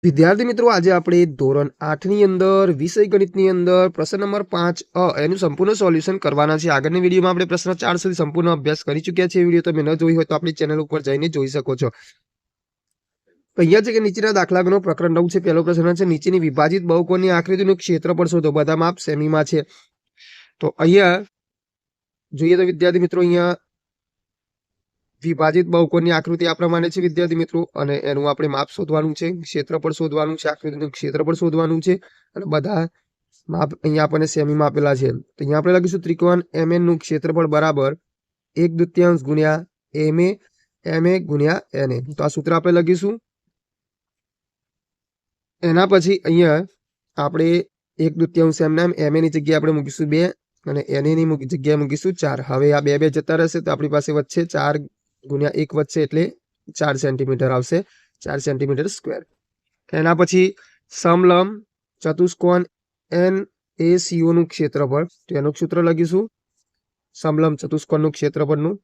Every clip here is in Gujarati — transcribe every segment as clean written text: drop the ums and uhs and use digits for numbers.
વિદ્યાર્થી મિત્રો, આજે આપણે ધોરણ 8 ની અંદર વિષય ગણિતની અંદર પ્રશ્ન નંબર 5 એનું સંપૂર્ણ સોલ્યુશન કરવાના છે। આગળની વિડીયોમાં આપણે પ્રશ્ન 4 સુધી સંપૂર્ણ અભ્યાસ કરી ચૂક્યા છે। વિડીયો તમે ન જોઈ હોય તો આપણી ચેનલ ઉપર જઈને જોઈ શકો છો। અહીંયા છે કે નીચેના દાખલાનો પ્રકરણ 9 છે। પહેલો પ્રશ્ન છે, નીચેની વિભાજિત બહુકોણની આકૃતિનું ક્ષેત્રફળ શોધો। બધા માપ સેમીમાં છે। તો અહીંયા જોઈએ તો વિદ્યાર્થી મિત્રો, અહીંયા વિભાજિત બહુકોણની આકૃતિ આ પ્રમાણે છે વિદ્યાર્થી મિત્રો, અને એનું આપણે માપ શોધવાનું છે, ક્ષેત્રફળ શોધવાનું છે, આકૃતિનું ક્ષેત્રફળ શોધવાનું છે, અને બધા માપ અહીંયા આપણને સેમીમાં આપેલા છે। તો અહીંયા આપણે લખીશું ત્રિકોણ MN નું ક્ષેત્રફળ બરાબર 1/2 ગુણ્યા MA ગુણ્યા NA। તો આ સૂત્ર આપણે લખીશું। એના પછી અહીંયા આપણે 1/2 એમના MA ની જગ્યાએ આપણે મૂકીશું 2 અને NA ની જગ્યાએ મૂકીશું 4। હવે આ 2 જતા રહેશે તો આપણી પાસે વચ્ચે 4 ગુણ્યા 1 વચ્ચે એટલે 4 સેન્ટીમીટર આવશે, 4 સેન્ટીમીટર સ્ક્વેર। એના પછી સમલંબ ચતુષ્કોણ NACO નું ક્ષેત્રફળ, તો એનું સૂત્ર લખીશું સમલંબ ચતુષ્કોણનું ક્ષેત્રફળનું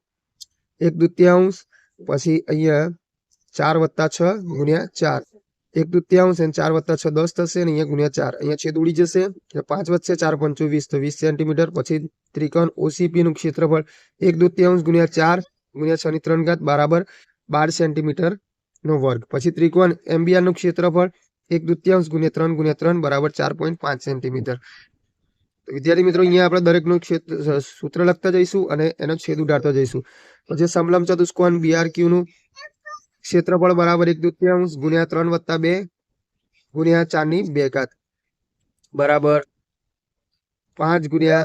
1/2, પછી અહીંયા 4 + 6 ગુણ્યા 4, 1/2 અને 4 + 6 10 થશે, અને અહીંયા ગુણ્યા 4, અહીંયા છેદ ઉડી જશે, 5 વચ્ચે 4 × 5 = 20, તો 20 સેન્ટીમીટર। પછી ત્રિકોણ OCP નું ક્ષેત્રફળ 1/2 ગુણ્યા 4 ગુણ્યા 6 ની 3 ઘાત બરાબર 12 સેન્ટીમીટર નો વર્ગ। પછી ત્રિકોણ MBR નું ક્ષેત્રફળ 1/2 ગુણ્યા 3 ગુણ્યા 3 બરાબર 4.5 સેન્ટીમીટર। તો વિદ્યાર્થી મિત્રો, અહીંયા આપણે દરેકનું સૂત્ર લખતા જઈશું અને એનો છેદ ઉડાડતા જઈશું। પછી સમલંબ ચતુષ્કોણ BRQ નું ક્ષેત્રફળ બરાબર 1/2 ગુણ્યા 3 + 2 ગુણ્યા 4 ની 2 ઘાત બરાબર 5 ગુણ્યા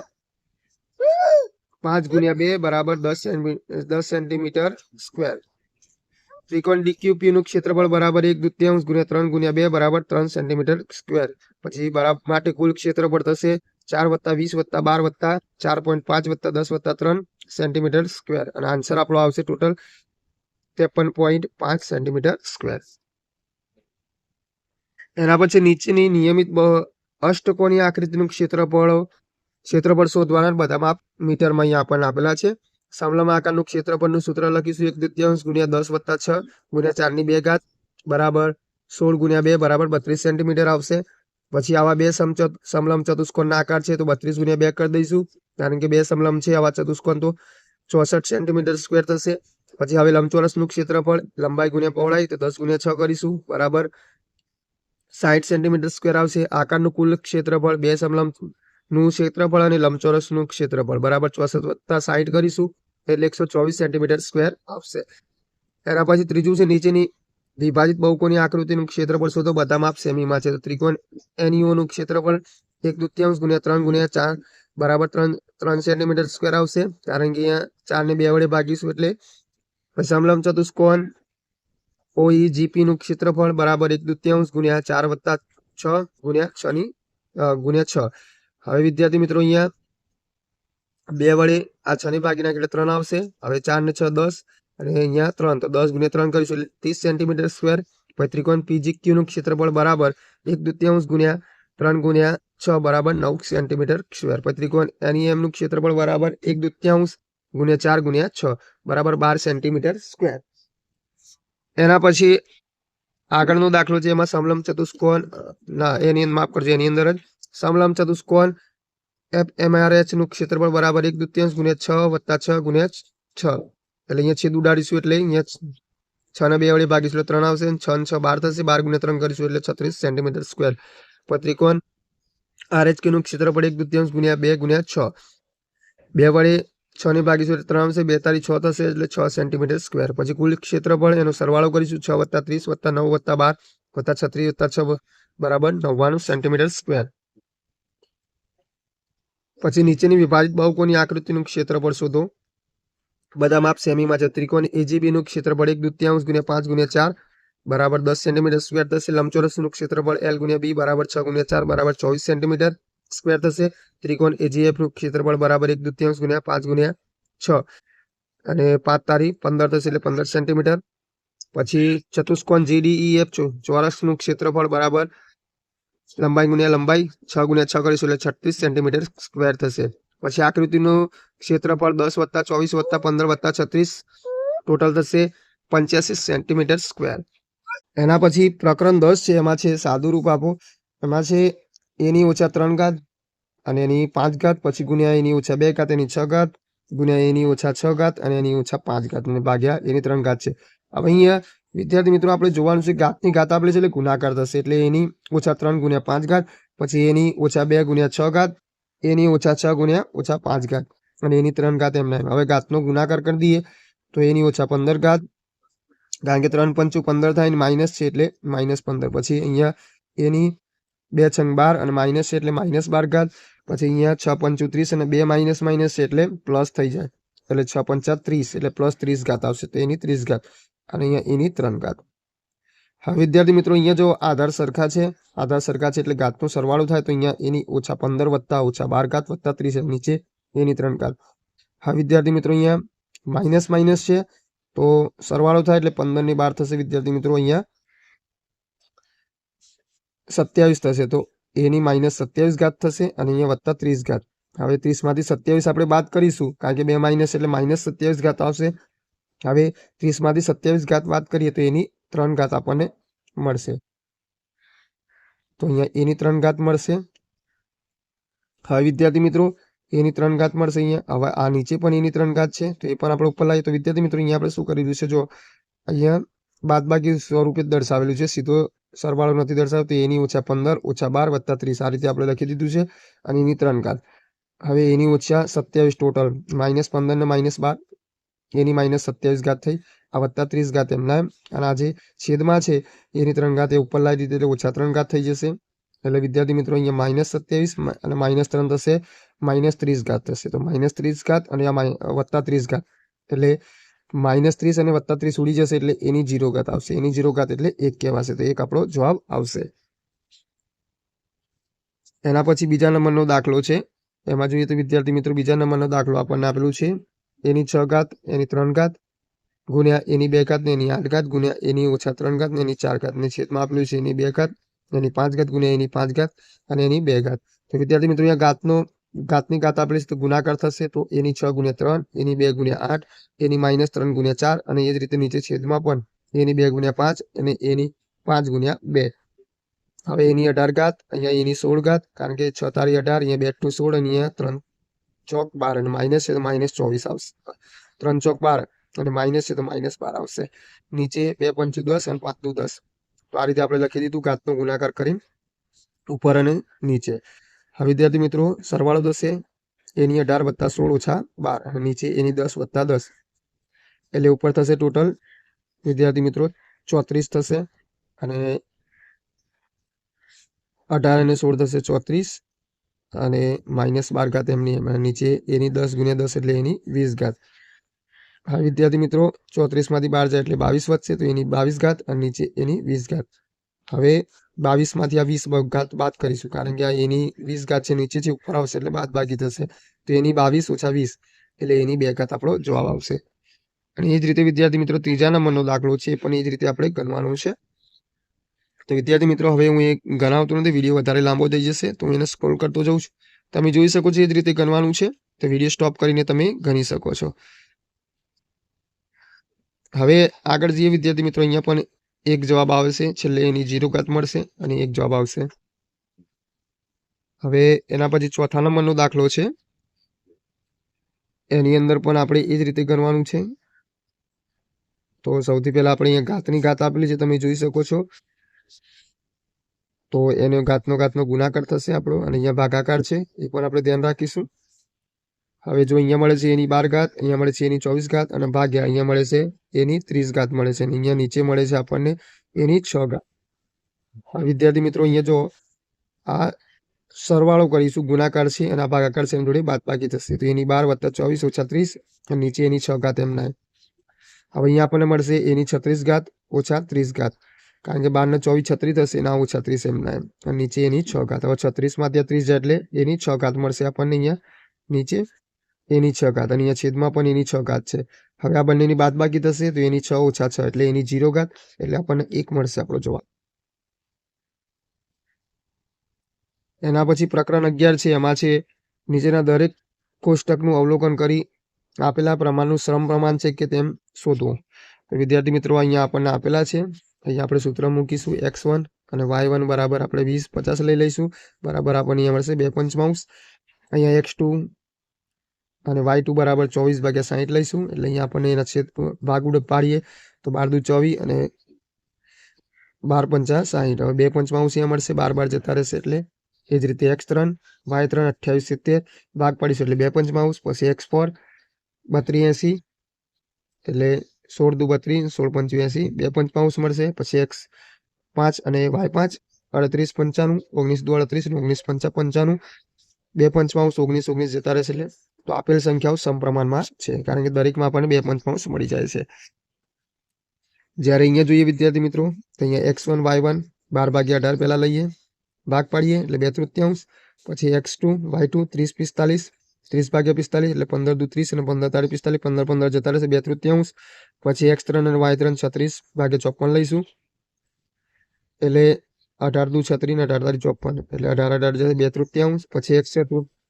2 બરાબર 10 સેન્ટીમીટર સ્ક્વેર। ત્રિકોણ DQP નું ક્ષેત્રફળ બરાબર 1/2 ગુણ્યા 3 ગુણ્યા 2 બરાબર 3 સેન્ટીમીટર સ્ક્વેર। પછી બરાબર માટે કુલ ક્ષેત્રફળ થશે 4 + 20 + 12 + 4.5 + 10 + 3 સેન્ટીમીટર સ્ક્વેર, અને આન્સર આપણો આવશે ટોટલ 53.5 સેન્ટીમીટર સ્ક્વેર। એના પછી નીચેની નિયમિત અષ્ટકોણીય આકૃતિનું ક્ષેત્રફળ શોધવાના બધા માપ મીટરમાં અહીંયા આપણને આપેલા છે। સમલંબ આકારનું ક્ષેત્રફળનું સૂત્ર લખીશું 1/2 ગુણ્યા 10 + 6 ગુણ્યા 4 ની 2 ઘાત બરાબર 16 ગુણ્યા 2 બરાબર 32 સેન્ટીમીટર આવશે। પછી આવા બે સમલંબ ચતુષ્કોણના આકાર છે તો 32 ગુણ્યા 2 કરી દઈશું, કારણ કે બે સમલંબ છે આવા ચતુષ્કોણ, તો 64 સેન્ટીમીટર સ્ક્વેર થશે। પછી હવે લંબચોરસનું ક્ષેત્રફળ લંબાઈ ગુણ્યા પહોળાઈ, તો 10 ગુણ્યા 6 કરીશું બરાબર 60 સેન્ટીમીટર સ્ક્વેર આવશે। આકારનું કુલ ક્ષેત્રફળ બે સમલંબ નું ક્ષેત્રફળ અને લંબચોરસનું ક્ષેત્રફળ બરાબર 64 + 60 કરીશું એટલે 124 સેન્ટીમીટર સ્ક્વેર આવશે। એના પછી ત્રીજું છે, નીચેની વિભાજિત બહુકોણની આકૃતિનું ક્ષેત્રફળ શોધો। બધા માપ સેમીમાં છે। તો ત્રિકોણ NEO નું ક્ષેત્રફળ 1/2 ગુણ્યા 3 ગુણ્યા 4 બરાબર 3 સેન્ટીમીટર સ્ક્વેર આવશે, કારણ કે અહીંયા 4 ને 2 વડે ભાગીશું એટલે। સમલંબ ચતુષ્કોણ OEGP નું ક્ષેત્રફળ બરાબર 1/2 ગુણ્યા 4 + 6 ગુણ્યા 6। હવે વિદ્યાર્થી મિત્રો, અહીંયા 2 વડે આ 6 ને ભાગી નાખીએ એટલે 3 આવશે। હવે 4 ને 6 10, અને અહીંયા 3, તો 10 ગુણ્યા 3 કરીશું એટલે 30 સેન્ટીમીટર સ્ક્વેર। પછી ત્રિકોણ PGQ નું ક્ષેત્રફળ બરાબર 1/2 ગુણ્યા 3 ગુણ્યા 6 બરાબર 9 સેન્ટીમીટર સ્ક્વેર। પછી ત્રિકોણ NEM નું ક્ષેત્રફળ બરાબર 1/2 ગુણ્યા 4 ગુણ્યા 6 બરાબર 12 સેન્ટીમીટર સ્ક્વેર। એના પછી આગળનો દાખલો છે, એમાં સમલંબ ચતુષ્કોણ એની માફ કરજો એની અંદર જ સમલંબ ચતુષ્કોણ FMRH નું ક્ષેત્રફળ બરાબર 1/2 ગુણ્યા 6 + 6 ગુણ્યા 6, એટલે અહીંયા છેદ ઉડાડીશું એટલે અહીંયા 6 ને 2 વડે ભાગીશું એટલે 3 આવશે, 6 ને 6 12 થશે, 12 ગુણ્યા 3 કરીશું એટલે 36 સેન્ટીમીટર સ્ક્વેર। પછી ત્રિકોણ RHQ નું ક્ષેત્રફળ 1/2 ગુણ્યા 2 ગુણ્યા 6, 2 વડે 6 ને ભાગીશું એટલે 3 આવશે, 2 તારી 6 થશે એટલે 6 સેન્ટીમીટર સ્ક્વેર। પછી કુલ ક્ષેત્રફળ એનો સરવાળો કરીશું 6 + 30 + 9 + 12 + 36 + 6 બરાબર 99 સેન્ટીમીટર સ્ક્વેર। પછી નીચેની વિભાજિત બહુકોણની આકૃતિનું ક્ષેત્રફળ શોધો। બધા માપ સેમીમાં છે। ત્રિકોણ AGB નું ક્ષેત્રફળ 1/2 ગુણ્યા 5 ગુણ્યા 4 બરાબર 10 સેન્ટીમીટર સ્ક્વેર થશે। લંબચોરસનું ક્ષેત્રફળ L ગુણ્યા B બરાબર 6 ગુણ્યા 4 બરાબર 24 સેન્ટીમીટર સ્ક્વેર થશે। ત્રિકોણ AGF નું ક્ષેત્રફળ બરાબર 1/2 ગુણ્યા 5 ગુણ્યા 6 અને 5 તારી 15 થશે એટલે 15 સેન્ટીમીટર। પછી ચતુષ્કોણ GDEF ચોરસનું ક્ષેત્રફળ બરાબર લંબાઈ ગુણ્યા લંબાઈ 6 ગુણ્યા 6 કરીશું એટલે 36 સેન્ટીમીટર સ્ક્વેર થશે। પછી આકૃતિનું ક્ષેત્રફળ 10 + 24 + 15 + 36 ટોટલ થશે 85 સેન્ટીમીટર સ્ક્વેર। એના પછી પ્રકરણ 10 છે, એમાં છે સાદું રૂપ આપો. એમાં છે એની ઓછા 3 ઘાત અને એની 5 ઘાત, પછી ગુણ્યા એની ઓછા 2 ઘાત, એની 6 ઘાત, ગુણ્યા એની ઓછા 6 ઘાત અને એની ઓછા 5 ઘાત અને ભાગ્યા એની 3 ઘાત છે. હવે અહીંયા વિદ્યાર્થી મિત્રો આપણે જોવાનું છે ઘાતની ઘાત આપેલી છે એટલે ગુણાકાર થશે, એટલે એની ઓછા 3 ગુણ્યા 5 ઘાત, પછી એની ઓછા 2 ગુણ્યા 6 ઘાત, એની ઓછા 6 ગુણ્યા ઓછા 5 ઘાત અને એની 3 ઘાત એમને. હવે ઘાતનો ગુણાકાર કરી દઈએ તો એની ઓછા 15 ઘાત, કારણ કે 3 પંચું 15 થાય, માઇનસ છે એટલે -15. પછી અહીંયા એની 2 છંગ 12 અને માઇનસ છે એટલે -12 ઘાત. પછી અહીંયા 6 પંચું 30 અને 2 માઇનસ માઇનસ છે એટલે પ્લસ થઈ જાય, એટલે 6 પંચા 30 એટલે પ્લસ 30 ઘાત આવશે, તો એની 30 ઘાત અને અહીંયા એની 3 ઘાત. હવે વિદ્યાર્થી મિત્રો અહીંયા જો આધાર સરખા છે, આધાર સરખા છે એટલે ઘાતનો સરવાળો થાય તો અહીંયા એની ઓછા 15 વત્તા ઓછા 12 ઘાત વત્તા 30 નીચે એની 3 ઘાત. હવે વિદ્યાર્થી મિત્રો અહીંયા માઇનસ માઇનસ છે તો સરવાળો થાય એટલે 15 ની 12 થશે વિદ્યાર્થી મિત્રો, અહીંયા 27 થશે, તો એની -27 ઘાત થશે અને અહીંયા વત્તા 30 ઘાત. હવે 30 માંથી 27 આપણે બાદ કરીશું, કારણ કે 2 માઇનસ એટલે -27 ઘાત આવશે. હવે 30 માંથી 27 ઘાત બાદ કરીએ તો એની 3 ઘાત આપણને મળશે, તો અહીંયા એની 3 ઘાત મળશે. હવે વિદ્યાર્થી મિત્રો એની 3 ઘાત મળશે અહીંયા. હવે આ નીચે પણ એની 3 ઘાત છે, તો એ પણ આપણે ઉપર લાવીએ તો વિદ્યાર્થી મિત્રો અહીંયા આપણે શું કરી દીધું છે, જો અહીંયા બાદબાકી સ્વરૂપે દર્શાવેલું છે, સીધો સરવાળો નથી દર્શાવતો. એની ઓછા 15 ઓછા 12 વત્તા 30 આ રીતે આપણે લખી દીધું છે અને એની 3 ઘાત. હવે એની ઓછા 27 ટોટલ, -15 ને -12 એની -27 ઘાત થઈ, આ વત્તા 30 ઘાત એમના, અને આ જે છેદમાં છે એની 3 ઘાત એ ઉપર લાવી દીધી એટલે ઓછા 3 ઘાત થઈ જશે. એટલે વિદ્યાર્થી મિત્રો અહીંયા -27 અને -3 થશે, -30 ઘાત થશે, તો -30 ઘાત અને આ વત્તા 30 ઘાત એટલે -30 અને વત્તા 30 ઉડી જશે એટલે એની 0 ઘાત આવશે. એની 0 ઘાત એટલે 1 કહેવાશે, તો 1 આપણો જવાબ આવશે. એના પછી બીજા નંબરનો દાખલો છે, એમાં જોઈએ તો વિદ્યાર્થી મિત્રો બીજા નંબરનો દાખલો આપણને આપેલું છે એની 6 ઘાત, એની 3 ઘાત, ગુણ્યા એની 2 ઘાત ને એની 8 ઘાત, ગુણ્યા એની ઓછા 3 ઘાત ને એની 4 ઘાત, ને છેદમાં આપેલું છે એની 2 ઘાત, એની 5 ઘાત, ગુણ્યા એની 5 ઘાત અને એની 2 ઘાત. તો વિદ્યાર્થી મિત્રો અહીંયા ઘાતની ઘાત આપેલી છે તો ગુણાકાર થશે, તો એની 6 ગુણ્યા 3, એની 2 ગુણ્યા 8, એની -3 ગુણ્યા 4 અને એ જ રીતે નીચે છેદમાં પણ એની 2 ગુણ્યા 5 અને એની 5 ગુણ્યા 2. હવે એની 18 ઘાત, અહીંયા એની 16 ઘાત, કારણ કે 6 તારી 18, અહીંયા 2 × 16 અને અહીંયા 3 ચોક 12 અને માઇનસ છે તો -24 આવશે. 3 ચોક 12 અને માઇનસ છે તો -12 આવશે. નીચે 2 પંચું 10 અને 5 દુ 10. તો આ રીતે આપણે લખી દીધું ઘાતનો ગુણાકાર કરીને ઉપર અને નીચે. હવે વિદ્યાર્થી મિત્રો સરવાળો થશે એની 18 વત્તા 16 ઓછા 12 અને નીચે એની 10 વત્તા 10, એટલે ઉપર થશે ટોટલ વિદ્યાર્થી મિત્રો 34 થશે અને 18 અને 16 થશે 34 અને -12 ઘાત એમની, નીચે એની 10 ગુણ્યા 10 એટલે એની 20 ઘાત. હા વિદ્યાર્થી મિત્રો 34 માંથી 12 જાય એટલે 22 વધશે, તો એની 22 ઘાત અને નીચે એની 20 ઘાત. હવે 22 માંથી આ 20 ઘાત બાદ કરીશું, કારણ કે આ એની 20 ઘાત છે, નીચેથી ઉપર આવશે એટલે બાદ બાકી થશે, તો એની 22 ઓછા 20 એટલે એની 2 ઘાત આપણો જવાબ આવશે. અને એ જ રીતે વિદ્યાર્થી મિત્રો ત્રીજા નંબરનો દાખલો છે, પણ એ જ રીતે આપણે ગણવાનું છે. તો વિદ્યાર્થી મિત્રો હવે હું એક ગણાવતો નથી, વિડીયો વધારે લાંબો થઈ જશે, તો હું એને સ્ક્રોલ કરતો જાઉં છું. તમે જોઈ શકો છો એ જ રીતે ગણવાનું છે, તો વિડીયો સ્ટોપ કરીને તમે ગણી શકો છો. હવે આગળ જઈએ વિદ્યાર્થી મિત્રો, અહીંયા પણ એક જવાબ આવશે, છેલ્લે એની 0 ઘાત મળશે અને એક જવાબ આવશે. હવે એના પછી ચોથા નંબરનો દાખલો છે, એની અંદર પણ આપણે એ જ રીતે ગણવાનું છે. તો સૌથી પહેલા આપણે અહીંયા ઘાતની ઘાત આપેલી છે, તમે જોઈ શકો છો. તો એનો ઘાતનો ગુણાકાર થશે આપણો, અને અહીંયા ભાગાકાર છે એ પણ આપણે ધ્યાન રાખીશું. હવે જો અહીંયા મળે છે એની 12 ઘાત, અહીંયા મળે છે એની 24 ઘાત અને ભાગ્યા અહીંયા મળે છે એની 30 ઘાત મળે છે, અને અહીંયા નીચે મળે છે આપણને એની 6 ઘાત. વિદ્યાર્થી મિત્રો અહીંયા જો આ સરવાળો કરીશું, ગુણાકાર છે અને આ ભાગાકાર છે, એની જોડે બાદબાકી થશે, તો એની 12 વત્તા 24 ઓછા 30 અને નીચે એની 6 ઘાત એમના. હવે અહીંયા આપણને મળશે એની 36 ઘાત ઓછા 30 ઘાત, કારણ કે 12 ને 24 36 થશે, ના ઓછા 30 એમના એમ, અને નીચે એની 6 ઘાત. હવે 36 માંથી 30 જાય એટલે એની 6 ઘાત મળશે આપણને, અહીંયા નીચે એની 6 ઘાત અને અહીંયા છેદમાં પણ એની 6 ઘાત છે. હવે આ બંનેની બાદબાકી થશે તો એની 6 ઓછા 6 એટલે એની 0 ઘાત, એટલે આપણને 1 મળશે આપણો જવાબ. એના પછી પ્રકરણ 11 છે, એમાં છે નીચેના દરેક કોષ્ટકનું અવલોકન કરી આપેલા પ્રમાણનું શ્રમ પ્રમાણ છે કે તેમ શોધવું. તો વિદ્યાર્થી મિત્રો અહીંયા આપણને આપેલા છે અહીંયા આપણે સૂત્ર મૂકીશું x1 અને y1 બરાબર આપણે 20 50 લઈ લઈશું બરાબર આપણને અહીંયા મળશે 2 પંચમાંશ અહીંયા x2 અને y2 બરાબર 24/60 લઈશું એટલે અહીંયા આપણને એના છેદ ભાગ ઉડે પાડીએ તો 12 દુ 24 અને 12 પંચા 60 હવે 2 પંચમાંશ અહીંયા મળશે 12 જતા રહેશે એટલે એ જ રીતે x3 y3 28 70 ભાગ પાડીશું એટલે 2 પંચમાંશ પછી x4 32 80 એટલે 16 દુ 32 16 પંચું 80 2 પંચમાંશ મળશે પછી x5 અને y5 38 95 19 દુ 38 અને 19 પંચા 95 2 પંચમાંશ 19 19 જતા રહેશે એટલે તો આપેલ સંખ્યાઓ સમપ્રમાણમાં છે કારણ કે દરેકમાં આપણને 2 પંચમાંશ મળી જાય છે જ્યારે અહીંયા જોઈએ વિદ્યાર્થી મિત્રો તો અહીંયા x1 y1 12/18 પહેલા લઈએ ભાગ પાડીએ એટલે 2/3 પછી x2 y2 30 45 30/45 એટલે 15 દુ 30 અને 15 તાળી 45 15 15 જતા રહેશે 2/3 પછી x3 અને y3 36/54 લઈશું એટલે 18 દુ 36 અને 18 તાળી 54 એટલે 18 18 જશે 2/3 પછી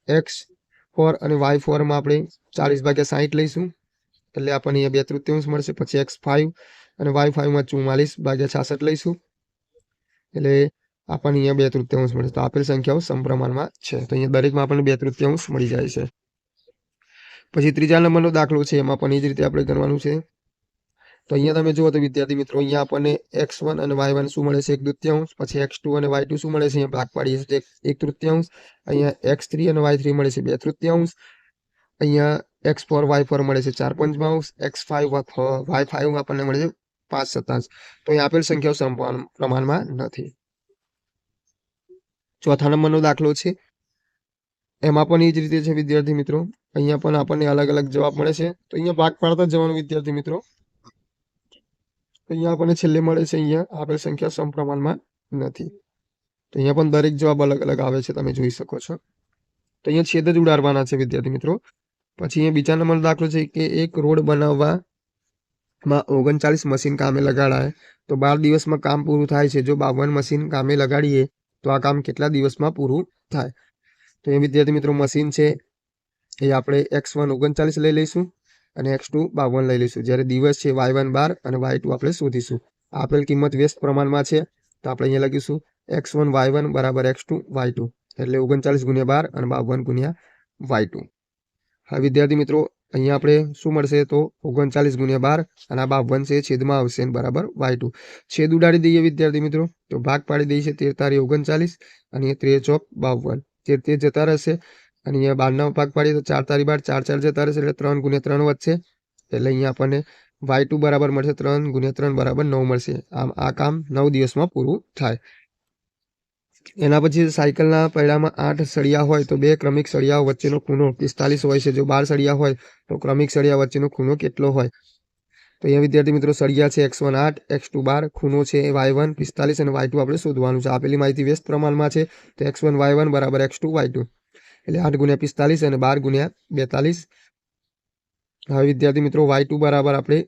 x4 અને y4 માં આપણે 40/60 લઈશું એટલે આપણને અહીંયા 2/3 મળશે પછી x5 અને y5 માં 44/66 લઈશું એટલે આપણને અહીંયા 2/3 મળશે તો આપેલ સંખ્યાઓ સમપ્રમાણમાં છે તો અહીંયા દરેકમાં આપણને 2/3 મળી જાય છે પછી ત્રીજા નંબરનો દાખલો છે એમાં પણ એ જ રીતે આપણે કરવાનું છે તો અહીંયા તમે જુઓ તો વિદ્યાર્થી મિત્રો અહીંયા આપણને x1 અને y1 શું મળે છે 1/3 પછી x2 અને y2 શું મળે છે અહીંયા ભાગ પાડીએ છીએ 1/3 અહીંયા x3 અને y3 મળે છે 2/3 અહીંયા x4 y4 મળે છે 4 પંચમાંશ x5 y5 આપણને મળે છે 5/7 તો અહીં આપેલ સંખ્યાઓ સમપ્રમાણમાં નથી ચોથા નંબરનો દાખલો છે એમાં પણ એ જ રીતે છે વિદ્યાર્થી મિત્રો અહીંયા પણ આપણને અલગ અલગ જવાબ મળે છે તો અહીંયા ભાગ પાડતા જવાનું વિદ્યાર્થી મિત્રો અહીંયા આપણને છેલ્લે મળે છે અહીંયા આપેલ સંખ્યા સમપ્રમાણમાં નથી તો અહીંયા પણ દરેક જવાબ અલગ અલગ આવે છે તમે જોઈ શકો છો તો અહીંયા છેદ જ ઉડાડવાના છે વિદ્યાર્થી મિત્રો પછી અહીંયા બીજા નંબરનો દાખલો છે કે એક રોડ બનાવવામાં 39 મશીન કામે લગાડાય તો 12 દિવસમાં કામ પૂરું થાય છે જો 52 મશીન કામે લગાડીએ તો આ કામ કેટલા દિવસમાં પૂરું થાય તો એ વિદ્યાર્થી મિત્રો મશીન છે એ આપણે x1 39 લઈ લઈશું અને x2 52 લઈ લઈશું જ્યારે દિવસ છે y1 12 અને y2 આપણે શોધીશું આપેલ કિંમત વ્યસ્ત પ્રમાણમાં છે તો આપણે અહીંયા લખીશું x1 y1 બરાબર x2 y2 એટલે 39 × 12 અને 52 × y2 હા વિદ્યાર્થી મિત્રો અહીંયા આપણે શું મળશે તો 39 × 12 અને આ 52 છે છેદમાં આવશે બરાબર y2 છેદ ઉડાડી દઈએ વિદ્યાર્થી મિત્રો તો ભાગ પાડી દઈએ છે 13 તારી 39 અને 13 ચોક 52 13 જતા રહેશે અને અહીંયા 12 નો ભાગ પાડીએ તો 4 તારી 12 4 4 જતા રહેશે એટલે 3 × 3 વધશે એટલે અહીંયા આપણને y2 બરાબર મળશે 3 × 3 બરાબર 9 મળશે આમ આ કામ 9 દિવસમાં પૂરું થાય એના પછી સાયકલના પૈડામાં 8 સળિયા હોય તો બે ક્રમિક સળિયાઓ વચ્ચેનો ખૂણો 45 હોય છે જો 12 સળિયા હોય તો ક્રમિક સળિયા વચ્ચેનો ખૂણો કેટલો હોય તો અહીંયા વિદ્યાર્થી મિત્રો સળિયા છે x1 8 x2 12 ખૂણો છે y1 45 અને y2 આપણે શોધવાનું છે આપેલી માહિતી વ્યસ્ત પ્રમાણમાં છે તો x1 y1 બરાબર x2 y2 એટલે 8 × 45 અને 12 × 42 હવે વિદ્યાર્થી મિત્રો y2 બરાબર આપણે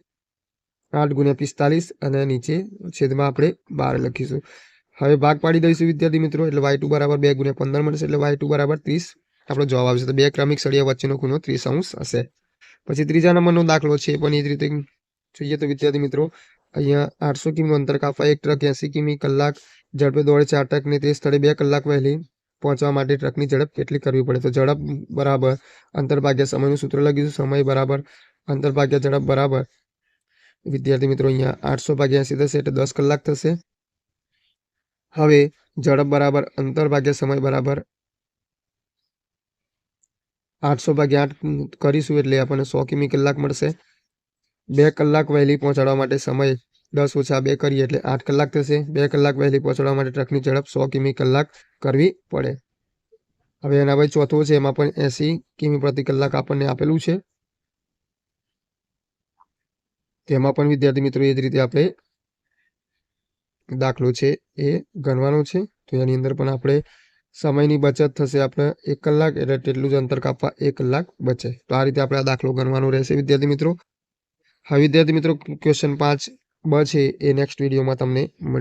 8 × 45 અને નીચે છેદમાં આપણે 12 લખીશું હવે ભાગ પાડી દઈશું વિદ્યાર્થી મિત્રો એટલે y2 બરાબર 2 × 15 મળશે એટલે y2 બરાબર 30 આપણો જવાબ આવશે તો બે ક્રમિક સળિયા વચ્ચેનો ખૂણો 30° હશે પછી ત્રીજા નંબરનો દાખલો છે પણ એ જ રીતે જોઈએ તો વિદ્યાર્થી મિત્રો અહીંયા 800 કિમી અંતર કાપવા એક ટ્રક 80 કિમી કલાક ઝડપે દોડે છે આ ટ્રકને તે સ્થળે 2 કલાક વહેલી પહોંચવા માટે ટ્રકની ઝડપ કેટલી કરવી પડે તો ઝડપ બરાબર અંતર ભાગ્યા સમયનું સૂત્ર લખીશું સમય બરાબર અંતર ભાગ્યા ઝડપ બરાબર વિદ્યાર્થી મિત્રો અહીંયા 800/80 થશે એટલે 10 કલાક થશે હવે ઝડપ બરાબર અંતર ભાગ્યા સમય બરાબર 800/8 કરીશું એટલે આપણને 100 કિમી કલાક મળશે 2 કલાક વહેલી પહોંચાડવા માટે સમય 10 - 2 કરીએ એટલે 8 કલાક થશે 2 કલાક વહેલી પહોંચાડવા માટે ટ્રકની ઝડપ 100 કિમી કલાક કરવી પડે હવે એના પછી ચોથું છે એમાં પણ 80 કિમી પ્રતિ કલાક આપણને આપેલું છે તેમાં પણ વિદ્યાર્થી મિત્રો એ જ રીતે આપણે દાખલો છે એ ગણવાનો છે તો એની અંદર પણ આપણે સમયની બચત થશે આપણે 1 કલાક એટલે તેટલું જ અંતર કાપવા 1 કલાક બચે તો આ રીતે આપણે આ દાખલો ગણવાનો રહેશે વિદ્યાર્થી મિત્રો હવે વિદ્યાર્થી મિત્રો ક્વેશ્ચન 5 બ છે એ નેક્સ્ટ વિડીયોમાં તમને મળી